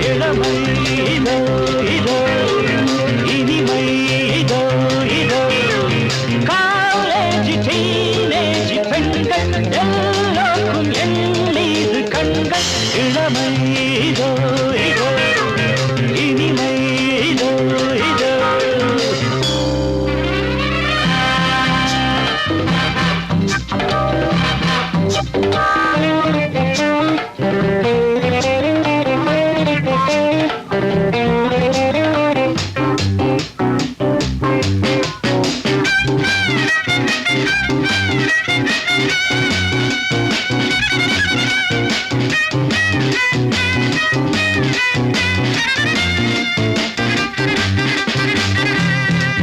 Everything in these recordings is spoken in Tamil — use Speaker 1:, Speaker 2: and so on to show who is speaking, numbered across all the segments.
Speaker 1: இளமை இதோ இதோ இனிமை இதோ இதோ காலேஜ் டீனேஜ் பெண்கள் எல்லோருக்கும் என் மீது கண்கள் இளமை இதோ இதோ இனிமை இதோ இதோ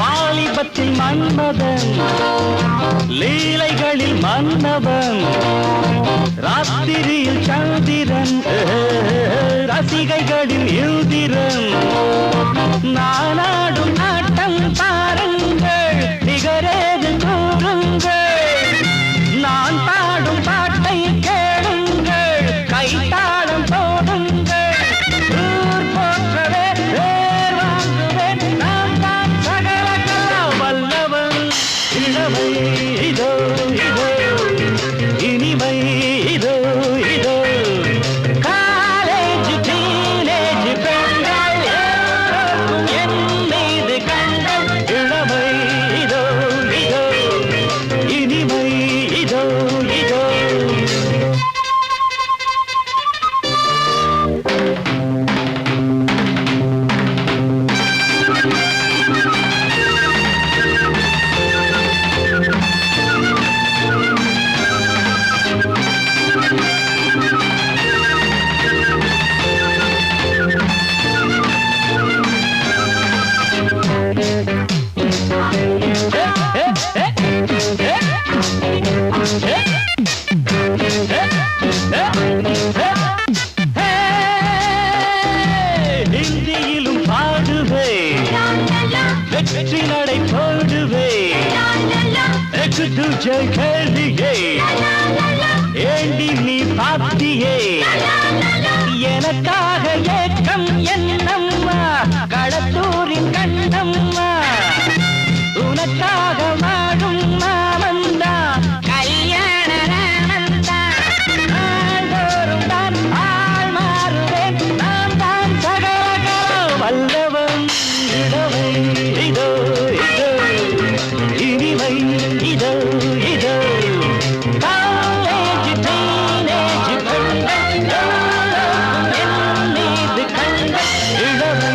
Speaker 1: வாலிபத்தில் மன்மதன் லீலைகளில் மன்னவன் ராத்திரியில் சந்திரன் ரசிகைகளில் இந்திரன் நானாடும் ஆட்டம் பாருங்கள் நிகரேது கூறுங்கள் நான் பாடும் பாட்டை கேளுங்கள் கைத்தாளம் போடுங்கள் ஊர் போற்றவே பேர் வாங்குவேன் நான் தான் சகல கலா வல்லவன் இளமை இதோ இதோ இனிமை இதோ இதோ காலேஜ் டீனேஜ் பெண்கள் எல்லோருக்கும் என் மீது கண்கள் இளமை இதோ இதோ இனிமை இதோ இதோ ஹிந்தியிலும் பாடுவே வெற்றி நடை போடுவே கேள்வியே ஏண்டி நீ பாத்தியே எனக்காக ஏக்கம் என்னம்மா களத்தூரின் கண்ணம்மா உனக்காக வாழும் மாமந்தா கல்யாண ராமந்தா நாள்தோறும் தான் ஆள் மாறுவேன் நான் தான் சகல வல்லவன் இடவை இதோ இதோ இனிமை இதோ இதோ காலேஜ் டீனேஜ் பெண்கள் எல்லோருக்கும் என் மீது கண்கள் இளமை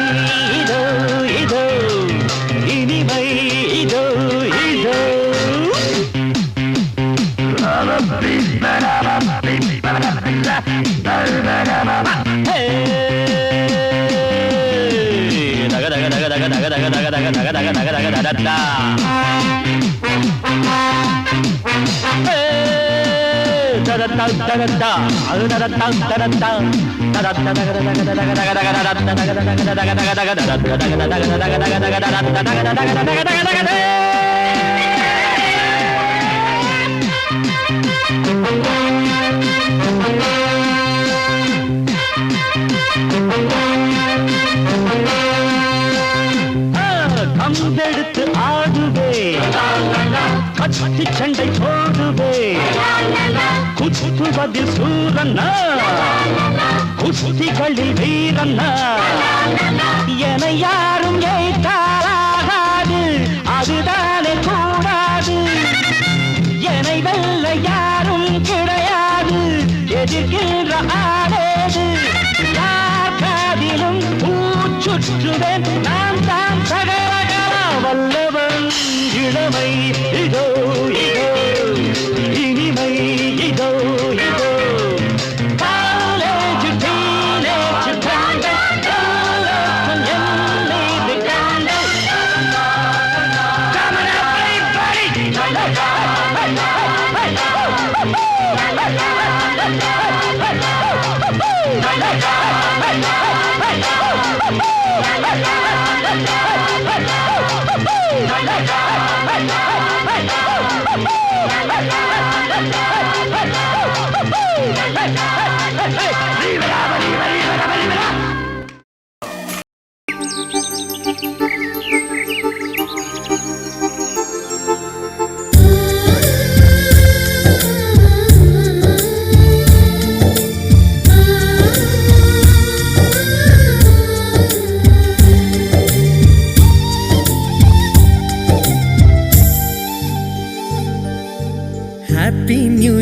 Speaker 1: இதோ இதோ இனிமை இதோ இதோ கம்பெடுத்து ஆடுவே கட்டி சண்டை போடுவே குத்துவதில் சூரன்னா குஸ்திகளில் வீரன்னா என யாரும் ஏற்றாலாகாது அதுதானே கூடாது என்னை வெல்ல யாரும் கிடையாது எதிர்க்கின்ற ஆடேது யார் காதிலும் பூச்சுற்றுவேன் நான் தான் சகல வல்லவன் இளமை இதோ இதோ இனிமை இதோ இதோ காலேஜ் டீனேஜ் பெண்கள் எல்லோருக்கும் என் மீது கண்கள் Come on everybody! Hey,
Speaker 2: happy new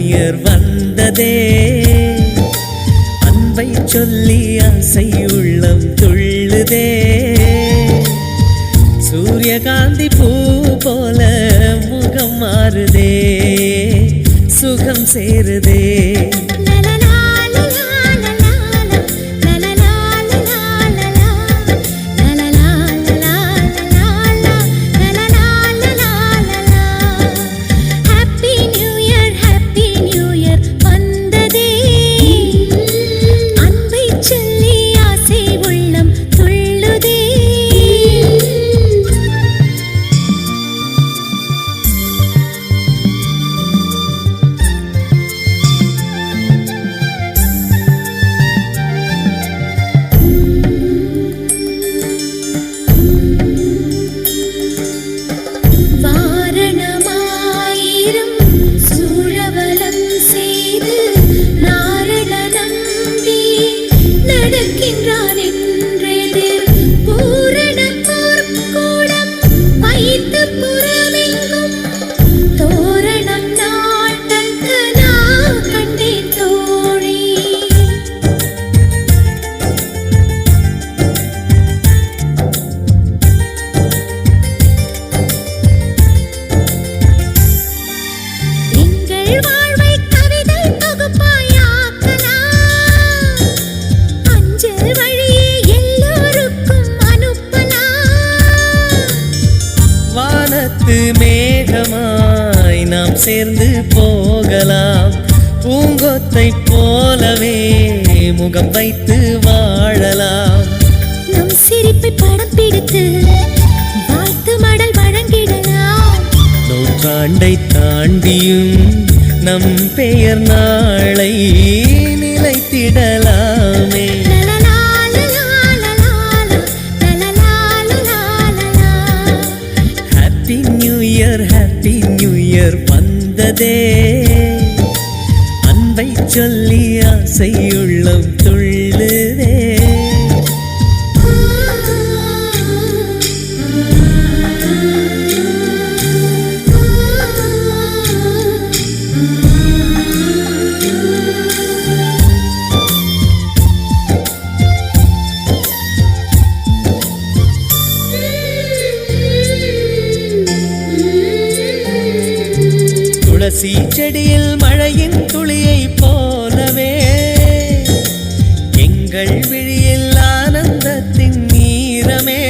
Speaker 2: year வந்ததே, அன்பை சொல்லி ஆசை உள்ளம் துள்ளுதே. சூரியகாந்தி பூ போல முகம் மாறுதே, சுகம் சேருதே. மேகமாய் நாம் சேர்ந்து போகலாம், பூங்கொத்தை போலவே முகம் வைத்து வாழலாம்.
Speaker 3: நம் சிரிப்பை படம் பிடித்து வாழ்த்து மடல் வழங்கிடலாம்.
Speaker 2: நூற்றாண்டை தாண்டியும் நம் பெயர் நாளை நிலைத்திடலாமே. ஹாப்பி நியூ இயர் வந்ததே, அன்பை சொல்லி ஆசை உள்ளம் துள்ளுதே. துளசி செடியில் மழையின் துளியை போலவே எங்கள் விழியில் ஆனந்தத்தின் நீரமே.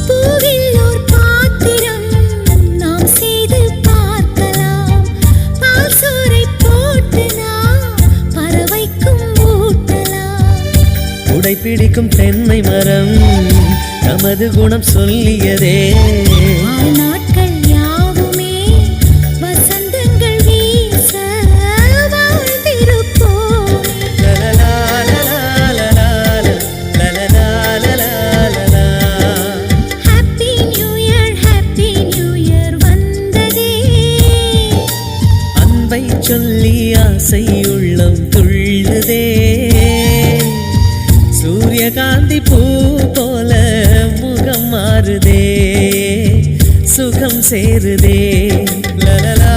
Speaker 3: பூவில் ஒரு பாத்திரம் நாம் செய்து பார்க்கலாம், பால் சோறை போட்டு நாம் பறவைக்கும் ஊட்டலாம்.
Speaker 2: உடை பிடிக்கும் தென்னை மரம் நமது குணம் சொல்லியதே.
Speaker 3: நாட்கள் யாவுமே வசந்தங்கள் வீச வாழ்ந்திருப்போம். ஹாப்பி நியூ இயர் வந்ததே,
Speaker 2: அன்பை சொல்லி ஆசை உள்ளம் துள்ளுதே. சூரியகாந்தி பூ போல முகம் மாறுதே, சுகம் சேருதே. லலலா